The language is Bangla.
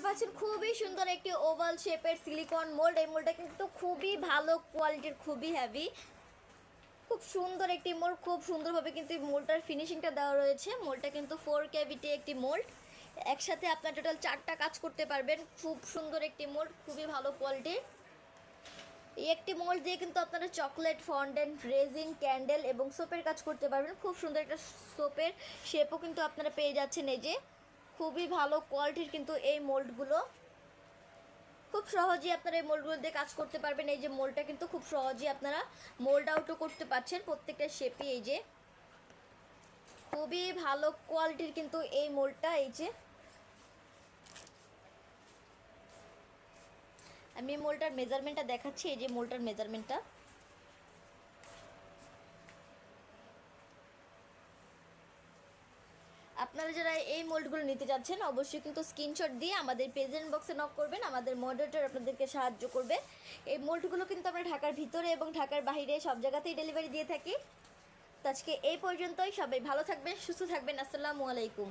পাচ্ছেন খুবই সুন্দর একটি ওভাল শেপের সিলিকন মোল্ড। এই মোল্ডটা কিন্তু খুবই ভালো কোয়ালিটির, খুবই হেভি, খুব সুন্দর একটি মোল্ড। খুব সুন্দরভাবে কিন্তু এই মোল্ডটার ফিনিশিংটা দেওয়া রয়েছে। মোল্ডটা কিন্তু 4 ক্যাভিটি একটি মোল্ড, একসাথে আপনার টোটাল 4টা কাজ করতে পারবেন। খুব সুন্দর একটি মোল্ড, খুবই ভালো কোয়ালিটির। এই একটি মোল্ড দিয়ে কিন্তু আপনারা চকলেট, ফন্ডেন্ট, রেজিন, ক্যান্ডেল এবং সোপের কাজ করতে পারবেন। খুব সুন্দর একটা সোপের শেপও কিন্তু আপনারা পেয়ে যাচ্ছেন। এই যে খুবই ভালো কোয়ালিটির কিন্তু এই মোল্ডগুলো, খুব সহজেই আপনারা এই মোল্ডগুলো দিয়ে কাজ করতে পারবেন। এই যে মোল্ডটা কিন্তু খুব সহজেই আপনারা মোল্ড আউটও করতে পারছেন প্রত্যেকটা শেপই। এই যে খুবই ভালো কোয়ালিটির কিন্তু এই মোল্ডটা। এই যে আমি মোল্ডটার মেজারমেন্টটা দেখাচ্ছি। এই যে মোল্ডটার মেজারমেন্টটা, আপনারা যারা এই মোল্ডগুলো নিতে যাচ্ছেন অবশ্যই কিন্তু স্ক্রিনশট দিয়ে আমাদের প্রেজেন্ট বক্সে নক করবেন, আমাদের মডারেটর আপনাদেরকে সাহায্য করবে। এই মোল্ডগুলো কিন্তু আমরা ঢাকার ভিতরে এবং ঢাকার বাইরে সব জায়গাতেই ডেলিভারি দিয়ে থাকি। তো আজকে এই পর্যন্তই, সবাই ভালো থাকবেন, সুস্থ থাকবেন। আসসালামু আলাইকুম।